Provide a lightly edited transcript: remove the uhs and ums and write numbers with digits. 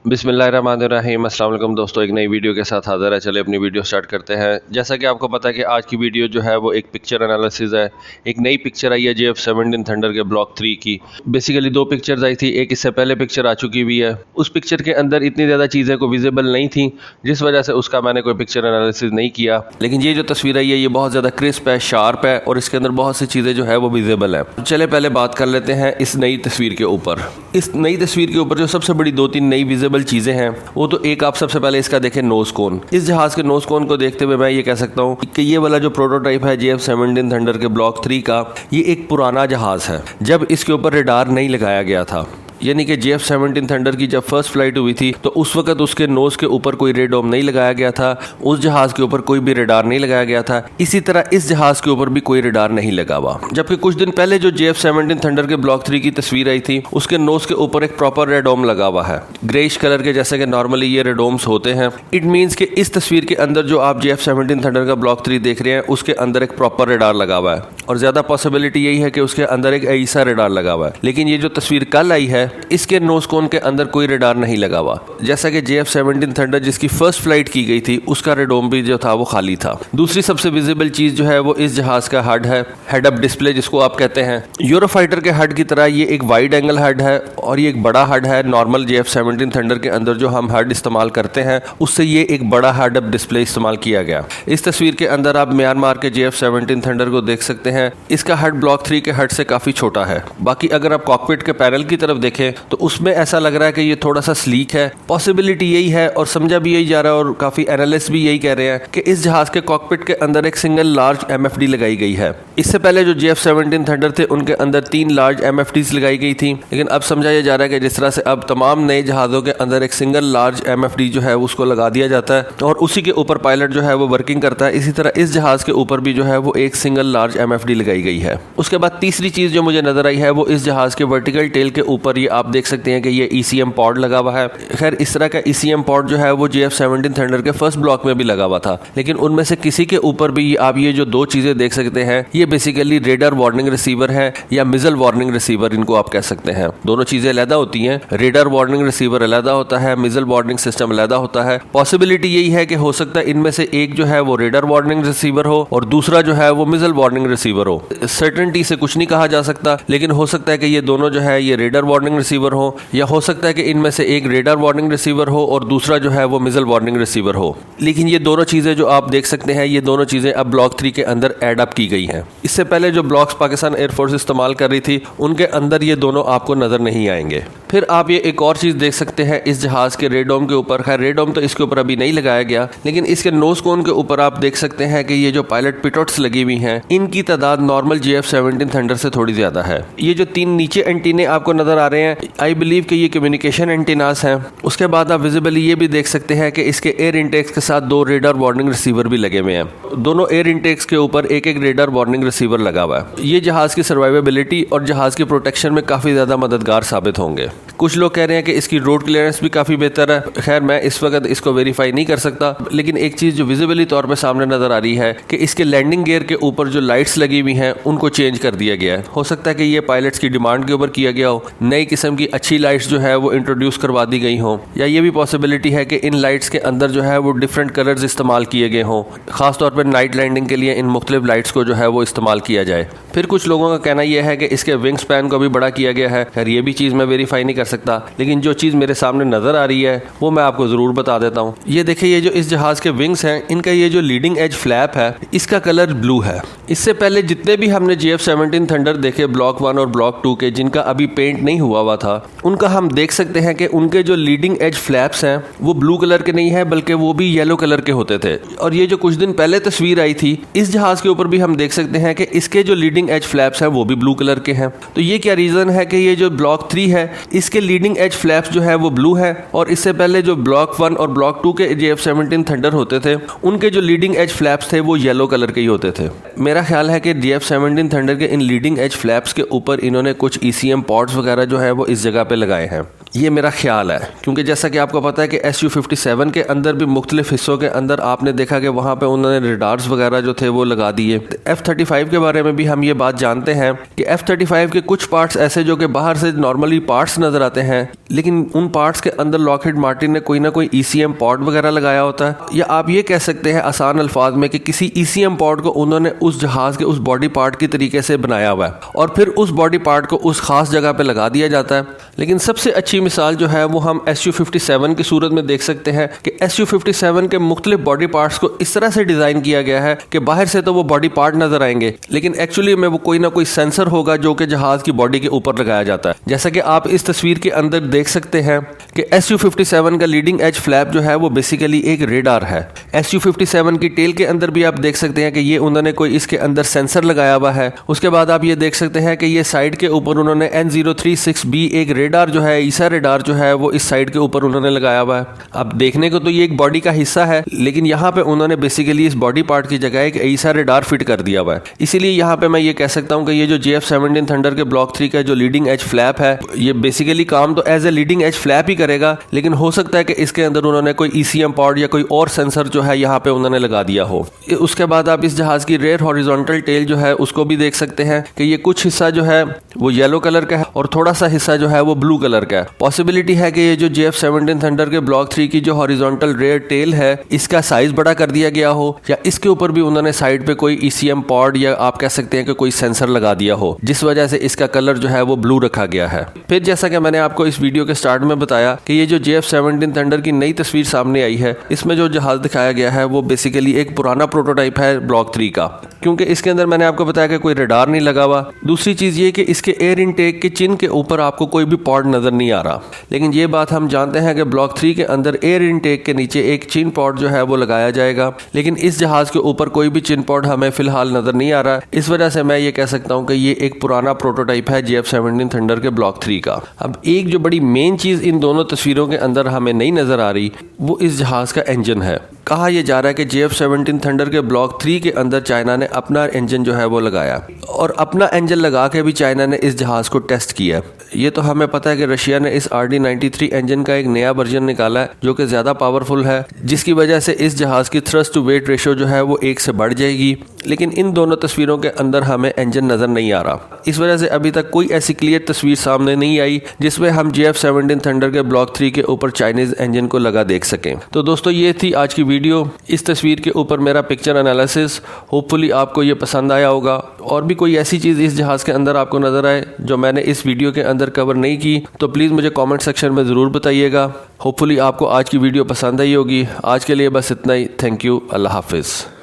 बिस्मिल्लाहिर्रहमानिर्रहीम। अस्सलाम वालेकुम दोस्तों, एक नई वीडियो के साथ हाज़िर है। चलिए अपनी वीडियो स्टार्ट करते हैं। जैसा कि आपको पता है कि आज की वीडियो जो है वो एक पिक्चर एनालिसिस है। एक नई पिक्चर आई है JF-17 थंडर के ब्लॉक 3 की। बेसिकली दो पिक्चर्स आई थी, एक इससे पहले पिक्चर आ चुकी हुई है। उस पिक्चर के अंदर इतनी ज़्यादा चीज़ें को विजिबल नहीं थी, जिस वजह से उसका मैंने कोई पिक्चर एनालिसिस नहीं किया। लेकिन ये जो तस्वीर आई है ये बहुत ज़्यादा क्रिस्प है, शार्प है और इसके अंदर बहुत सी चीज़ें जो है वो विजिबल है। चले पहले बात कर लेते हैं इस नई तस्वीर के ऊपर। इस नई तस्वीर के ऊपर जो सबसे बड़ी दो तीन नई विजिबल चीज़ें हैं वो तो एक, आप सबसे पहले इसका देखें नोज कोन। इस जहाज के नोज कोन को देखते हुए मैं ये कह सकता हूँ कि ये वाला जो प्रोटोटाइप है JF-17 थंडर के ब्लॉक 3 का, ये एक पुराना जहाज है जब इसके ऊपर रेडार नहीं लगाया गया था। यानी कि JF-17 थंडर की जब फर्स्ट फ्लाइट हुई थी तो उस वक्त उसके नोज के ऊपर कोई रेडोम नहीं लगाया गया था, उस जहाज के ऊपर कोई भी रेडार नहीं लगाया गया था। इसी तरह इस जहाज के ऊपर भी कोई रेडार नहीं लगा हुआ। जबकि कुछ दिन पहले जो JF-17 थंडर के ब्लॉक 3 की तस्वीर आई थी उसके नोज के ऊपर एक प्रॉपर रेडोम लगा हुआ है, ग्रेइश कलर के, जैसे कि नॉर्मली ये रेडोम्स होते हैं। इट मीन्स कि इस तस्वीर के अंदर जो आप JF-17 थंडर का ब्लॉक 3 देख रहे हैं उसके अंदर एक प्रॉपर रेडार लगा हुआ है और ज्यादा पॉसिबिलिटी यही है कि उसके अंदर एक ऐसा रेडार लगा हुआ है। लेकिन ये जो तस्वीर कल आई है इसके नोज कोन के अंदर कोई रेडार नहीं लगा हुआ। जैसा कि JF-17 थंडर जिसकी फर्स्ट फ्लाइट की गई थी उसका रेडोम भी जो था वो खाली था। दूसरी सबसे विजिबल चीज जो है वो इस जहाज का हड है, हेड अप डिस्प्ले जिसको आप कहते हैं। यूरोफाइटर के हड की तरह ये एक वाइड एंगल हड है और ये एक बड़ा हड है। नॉर्मल JF-17 थंडर के अंदर जो हम हड इस्तेमाल करते हैं उससे ये एक बड़ा हेड अप डिस्प्ले इस्तेमाल किया गया। इस तस्वीर के अंदर आप म्यांमार के JF-17 थंडर को देख सकते हैं। इसका हड ब्लॉक 3 के हड से काफी छोटा है। बाकी अगर आप कॉकपिट के पैनल की तरफ देखें तो उसमें ऐसा लग रहा है कि ये थोड़ा सा स्लीक है। पॉसिबिलिटी यही है और समझा भी यही जा रहा है और काफी एनालिस्ट भी यही कह रहे हैं कि इस जहाज के कॉकपिट के अंदर एक सिंगल लार्ज MFD लगाई गई है। इससे पहले जो JF-17 थंडर थे उनके अंदर 3 लार्ज MFDs लगाई गई थी, लेकिन अब समझा यह जा रहा है कि जिस तरह से अब तमाम नए जहाजों के अंदर एक सिंगल लार्ज MFD जो है उसको लगा दिया जाता है और उसी के ऊपर पायलट जो है वो वर्किंग करता है, इसी तरह इस जहाज के ऊपर भी जो है वो एक सिंगल लार्ज MFD लगाई गई है। उसके बाद तीसरी चीज जो मुझे नजर आई है वो इस जहाज के वर्टिकल टेल के ऊपर ये आप देख सकते हैं कि ये ECM पॉड लगा हुआ है। खैर इस तरह का ECM पॉड जो है वो JF-17 थंडर के फर्स्ट ब्लॉक में भी लगा हुआ था, लेकिन उनमें से किसी के ऊपर भी आप ये जो दो चीजें देख सकते हैं ये बेसिकली रेडर वार्निंग रिसीवर है या मिजल वार्निंग रिसीवर, इनको आप कह सकते हैं। दोनों चीजें अलग होती हैं, रेडर वार्निंग रिसीवर अलग होता है, मिजल वार्निंग सिस्टम अलग होता है। पॉसिबिलिटी यही है कि हो सकता है इनमें से एक जो है वो रेडर वार्निंग रिसीवर हो और दूसरा जो है वो मिजल वार्निंग रिसीवर हो। सर्टेनिटी से कुछ नहीं कहा जा सकता, लेकिन हो सकता है कि ये दोनों जो है ये रेडर वार्निंग रिसीवर हो या हो सकता है कि इनमें से एक रेडर वार्निंग रिसीवर हो और दूसरा जो है वो मिजल वार्निंग रिसीवर हो। लेकिन ये दोनों चीजें जो आप देख सकते हैं ये दोनों चीजें अब ब्लॉक 3 के अंदर ऐड अप की गई हैं। इससे पहले जो ब्लॉक्स पाकिस्तान एयरफोर्स इस्तेमाल कर रही थी उनके अंदर ये दोनों आपको नजर नहीं आएंगे। फिर आप ये एक और चीज देख सकते हैं इस जहाज के रेडोम के ऊपर। खैर रेडोम तो इसके ऊपर अभी नहीं लगाया गया, लेकिन इसके नोज कोन के ऊपर आप देख सकते हैं कि ये जो पायलट पिटोट्स लगी हुई हैं इनकी तादाद नॉर्मल JF-17 थंडर से थोड़ी ज्यादा है। ये जो 3 नीचे एंटीने आपको नजर आ रहे हैं आई बिलीव कि ये कम्युनिकेशन एंटीनास हैं। उसके बाद आप विजिबली ये भी देख सकते हैं कि इसके एयर इंटेक्स के साथ 2 रेडर वार्निंग रिसीवर भी लगे हुए हैं। दोनों एयर इंटेक्स के ऊपर एक एक रेडर वार्निंग रिसीवर लगा हुआ है। ये जहाज की सर्वाइवेबिलिटी और जहाज की प्रोटेक्शन में काफी ज्यादा मददगार साबित होंगे। कुछ लोग कह रहे हैं कि इसकी रोड क्लियरेंस भी काफी बेहतर है। खैर मैं इस वक्त इसको वेरीफाई नहीं कर सकता, लेकिन एक चीज जो विजिबली तौर पर सामने नजर आ रही है कि इसके लैंडिंग गियर के ऊपर जो लाइट्स लगी हुई हैं उनको चेंज कर दिया गया है। हो सकता है कि ये पायलट्स की डिमांड के ऊपर किया गया हो, नई किस्म की अच्छी लाइट्स जो है वो इंट्रोड्यूस करवा दी गई हो, या ये भी पॉसिबिलिटी है कि इन लाइट्स के अंदर जो है वो डिफरेंट कलर्स इस्तेमाल किए गए हों, खासतौर पर नाइट लैंडिंग के लिए इन मुख्तलिफ लाइट्स को जो है वो इस्तेमाल किया जाए। फिर कुछ लोगों का कहना यह है कि इसके विंग स्पैन को भी बड़ा किया गया है। खैर ये भी चीज़ मैं वेरीफाई नहीं कर सकता, लेकिन जो चीज़ मेरे सामने नज़र आ रही है वो मैं आपको ज़रूर बता देता हूँ। ये देखिए ये जो इस जहाज़ के विंग्स हैं इनका ये जो लीडिंग एज फ्लैप है इसका कलर ब्लू है। इससे पहले जितने भी हमने JF-17 थंडर देखे ब्लॉक 1 और ब्लॉक 2 के जिनका अभी पेंट नहीं हुआ था उनका हम देख सकते हैं कि उनके जो लीडिंग एज फ्लैप्स हैं वो ब्लू कलर के नहीं है बल्कि वो भी येलो कलर के होते थे। और ये जो कुछ दिन पहले तस्वीर आई थी इस जहाज के ऊपर भी हम देख सकते हैं कि इसके जो लीडिंग एज फ्लैप्स हैं वो भी ब्लू कलर के हैं। तो ये क्या रीजन है कि ये जो ब्लॉक 3 है इसके लीडिंग एज फ्लैप्स जो है वो ब्लू है और इससे पहले जो ब्लॉक 1 और ब्लॉक 2 के JF-17 थंडर होते थे उनके जो लीडिंग एज फ्लैप्स थे वो येलो कलर के ही होते थे। मेरा ख्याल है कि JF-17 थंडर के इन लीडिंग एज फ्लैप्स के ऊपर इन्होंने कुछ ECM पॉड्स वगैरह जो है वो इस जगह पे लगाए हैं। ये मेरा ख्याल है, क्योंकि जैसा कि आपको पता है कि SU-57 के अंदर भी मुख्तलिफ हिस्सों के अंदर आपने देखा कि वहाँ पे उन्होंने रेडार्स वगैरह जो थे वो लगा दिए। F-35 के बारे में भी हम ये बात जानते हैं कि F-35 के कुछ पार्ट्स ऐसे जो कि बाहर से नॉर्मली पार्ट्स नज़र आते हैं, लेकिन उन पार्ट्स के अंदर लॉकहीड मार्टिन ने कोई ना कोई ECM पॉड वगैरह लगाया होता है। या आप ये कह सकते हैं आसान अल्फाज में कि किसी ECM पॉड को उन्होंने उस जहाज़ के उस बॉडी पार्ट की तरीके से बनाया हुआ है और फिर उस बॉडी पार्ट को उस खास जगह पे लगा दिया जाता है। लेकिन सबसे अच्छी मिसाल जो है वो हम SU-57 की सूरत में देख सकते हैं कि SU-57 के मुख्तलिफ बॉडी पार्ट्स को इस तरह से डिज़ाइन किया गया है कि बाहर से तो वो बॉडी पार्ट नज़र आएंगे, लेकिन एक्चुअली में वो कोई ना कोई सेंसर होगा जो कि जहाज़ की बॉडी के ऊपर लगाया जाता है। जैसा कि आप इस तस्वीर के अंदर देख सकते हैं कि SU-57 का लीडिंग एज फ्लैप जो है वो बेसिकली एक रेडार है। SU-57 की टेल के अंदर भी आप देख सकते हैं कि ये उन्होंने कोई इसके अंदर सेंसर लगाया हुआ है। उसके बाद आप ये देख सकते हैं कि ये साइड के ऊपर उन्होंने N036B एक रेडार जो है, ईसा रेडार जो है वो इस साइड के ऊपर उन्होंने लगाया हुआ है। अब देखने को तो ये एक बॉडी का हिस्सा है, लेकिन यहाँ पे उन्होंने बेसिकली इस बॉडी पार्ट की जगह एक ईसा रेडार फिट कर दिया हुआ है। इसीलिए यहाँ पे मैं ये कह सकता हूँ कि ये जो JF-17 थंडर के ब्लॉक 3 का जो लीडिंग एज फ्लैप है, ये बेसिकली काम तो as a leading edge flap ही करेगा, लेकिन हो सकता है कि इसके अंदर उन्होंने कोई ECM पॉड या कोई और सेंसर जो है यहाँ पे उन्होंने लगा दिया हो। उसके बाद आप इस जहाज की रेयर हॉरिजॉन्टल टेल जो है उसको भी देख सकते हैं कि ये कुछ हिस्सा जो है वो येलो कलर का है और थोड़ा सा हिस्सा जो है वो ब्लू कलर का है। पॉसिबिलिटी है कि ये जो JF-17 थंडर के ब्लॉक 3 की जो हॉरिजॉन्टल रेयर टेल है इसका साइज बड़ा कर दिया गया हो, या इसके ऊपर भी उन्होंने साइड पे कोई ECM पॉड या आप कह सकते हैं कि कोई सेंसर लगा दिया हो, जिस वजह से इसका कलर जो है वो ब्लू रखा गया है। फिर जैसा कि मैंने आपको इस वीडियो के स्टार्ट में बताया कि ये जो JF-17 थंडर की नई तस्वीर सामने आई है, इसमें जो जहाज दिखाया गया है वो बेसिकली एक पुराना प्रोटोटाइप है ब्लॉक 3 का, क्योंकि इसके अंदर मैंने आपको बताया कि कोई रेडार नहीं लगा हुआ। दूसरी चीज़ ये कि इसके एयर इनटेक के चिन के ऊपर आपको कोई भी पॉड नज़र नहीं आ रहा, लेकिन ये बात हम जानते हैं कि ब्लॉक 3 के अंदर एयर इनटेक के नीचे एक चिन पॉड जो है वो लगाया जाएगा, लेकिन इस जहाज़ के ऊपर कोई भी चिन पॉड हमें फिलहाल नज़र नहीं आ रहा। इस वजह से मैं ये कह सकता हूँ कि ये एक पुराना प्रोटोटाइप है JF-17 थंडर के ब्लॉक 3 का। अब एक जो बड़ी मेन चीज़ इन दोनों तस्वीरों के अंदर हमें नहीं नज़र आ रही वो इस जहाज़ का इंजन है। कहा यह जा रहा है कि JF-17 थंडर के ब्लॉक 3 के अंदर चाइना ने अपना इंजन जो है वो लगाया और अपना इंजन लगा के भी चाइना ने इस जहाज़ को टेस्ट किया। ये तो हमें पता है कि रशिया ने इस RD-93 इंजन का एक नया वर्जन निकाला है जो कि ज़्यादा पावरफुल है, जिसकी वजह से इस जहाज़ की थ्रस्ट टू वेट रेशो जो है वो 1 से बढ़ जाएगी, लेकिन इन दोनों तस्वीरों के अंदर हमें इंजन नज़र नहीं आ रहा। इस वजह से अभी तक कोई ऐसी क्लियर तस्वीर सामने नहीं आई जिसमें हम JF-17 थंडर के ब्लॉक 3 के ऊपर चाइनीज़ इंजन को लगा देख सकें। तो दोस्तों ये थी आज की वीडियो, इस तस्वीर के ऊपर मेरा पिक्चर एनालिसिस। होपफुली आपको ये पसंद आया होगा। और भी कोई ऐसी चीज़ इस जहाज़ के अंदर आपको नज़र आए जो मैंने इस वीडियो के अंदर कवर नहीं की तो प्लीज़ मुझे कमेंट सेक्शन में ज़रूर बताइएगा। होपफुली आपको आज की वीडियो पसंद आई होगी। आज के लिए बस इतना ही। Thank you. अल्लाह हाफिज़।